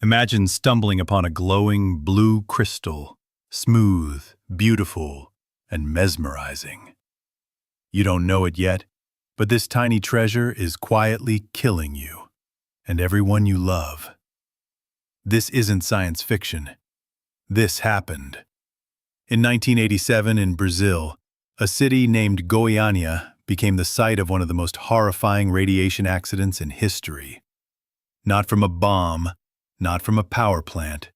Imagine stumbling upon a glowing blue crystal, smooth, beautiful, and mesmerizing. You don't know it yet, but this tiny treasure is quietly killing you and everyone you love. This isn't science fiction. This happened. In 1987 in Brazil, a city named Goiânia became the site of one of the most horrifying radiation accidents in history. Not from a bomb, not from a power plant,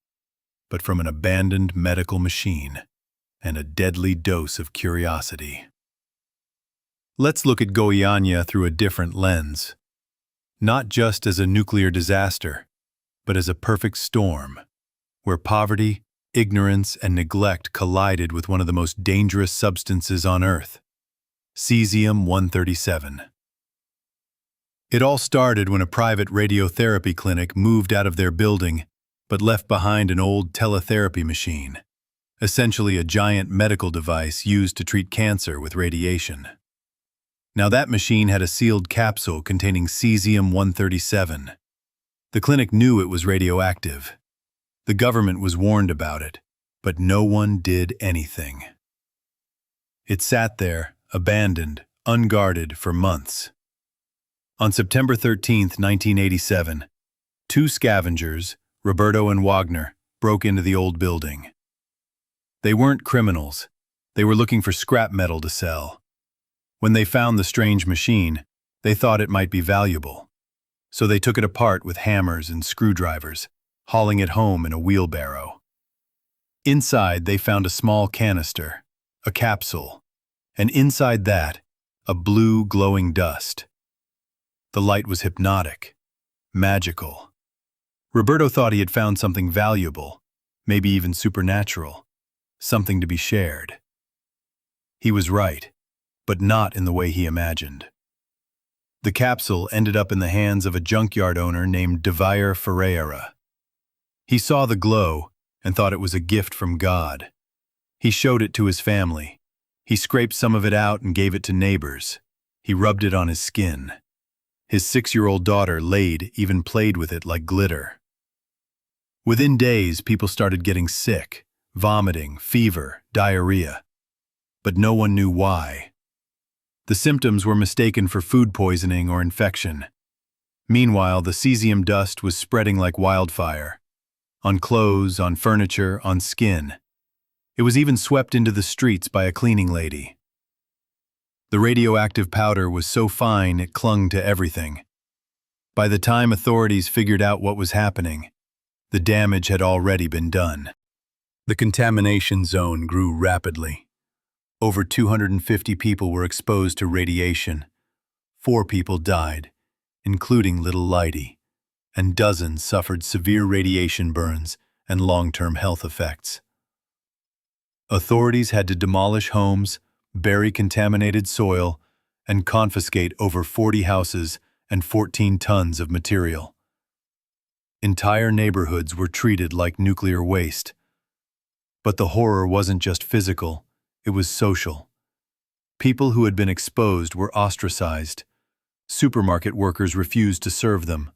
but from an abandoned medical machine and a deadly dose of curiosity. Let's look at Goiânia through a different lens. Not just as a nuclear disaster, but as a perfect storm, where poverty, ignorance, and neglect collided with one of the most dangerous substances on Earth, cesium-137. It all started when a private radiotherapy clinic moved out of their building but left behind an old teletherapy machine, essentially a giant medical device used to treat cancer with radiation. Now that machine had a sealed capsule containing cesium-137. The clinic knew it was radioactive. The government was warned about it, but no one did anything. It sat there, abandoned, unguarded for months. On September 13, 1987, two scavengers, Roberto and Wagner, broke into the old building. They weren't criminals. They were looking for scrap metal to sell. When they found the strange machine, they thought it might be valuable. So they took it apart with hammers and screwdrivers, hauling it home in a wheelbarrow. Inside, they found a small canister, a capsule, and inside that, a blue glowing dust. The light was hypnotic, magical. Roberto thought he had found something valuable, maybe even supernatural, something to be shared. He was right, but not in the way he imagined. The capsule ended up in the hands of a junkyard owner named Devire Ferreira. He saw the glow and thought it was a gift from God. He showed it to his family. He scraped some of it out and gave it to neighbors. He rubbed it on his skin. His 6-year-old daughter, Leide, even played with it like glitter. Within days, people started getting sick, vomiting, fever, diarrhea. But no one knew why. The symptoms were mistaken for food poisoning or infection. Meanwhile, the cesium dust was spreading like wildfire. On clothes, on furniture, on skin. It was even swept into the streets by a cleaning lady. The radioactive powder was so fine it clung to everything. By the time authorities figured out what was happening, the damage had already been done. The contamination zone grew rapidly. Over 250 people were exposed to radiation. 4 people died, including little Leide, and dozens suffered severe radiation burns and long-term health effects. Authorities had to demolish homes, bury contaminated soil, and confiscate over 40 houses and 14 tons of material. Entire neighborhoods were treated like nuclear waste. But the horror wasn't just physical. It was social. People who had been exposed were ostracized. Supermarket workers refused to serve them.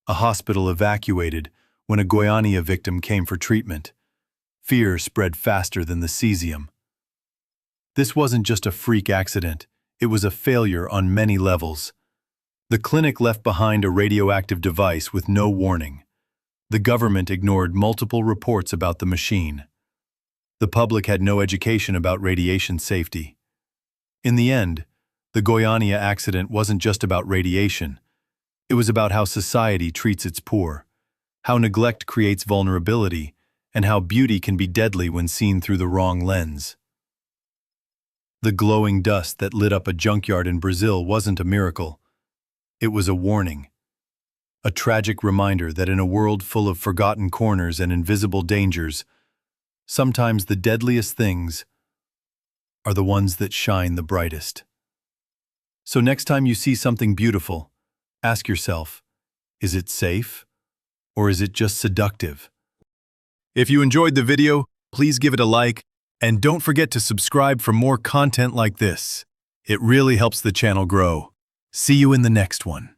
A hospital evacuated when a Goiânia victim came for treatment. Fear spread faster than the cesium. This wasn't just a freak accident. It was a failure on many levels. The clinic left behind a radioactive device with no warning. The government ignored multiple reports about the machine. The public had no education about radiation safety. In the end, the Goiânia accident wasn't just about radiation. It was about how society treats its poor, how neglect creates vulnerability, and how beauty can be deadly when seen through the wrong lens. The glowing dust that lit up a junkyard in Brazil wasn't a miracle. It was a warning. A tragic reminder that in a world full of forgotten corners and invisible dangers, sometimes the deadliest things are the ones that shine the brightest. So next time you see something beautiful, ask yourself, is it safe or is it just seductive? If you enjoyed the video, please give it a like and don't forget to subscribe for more content like this. It really helps the channel grow. See you in the next one.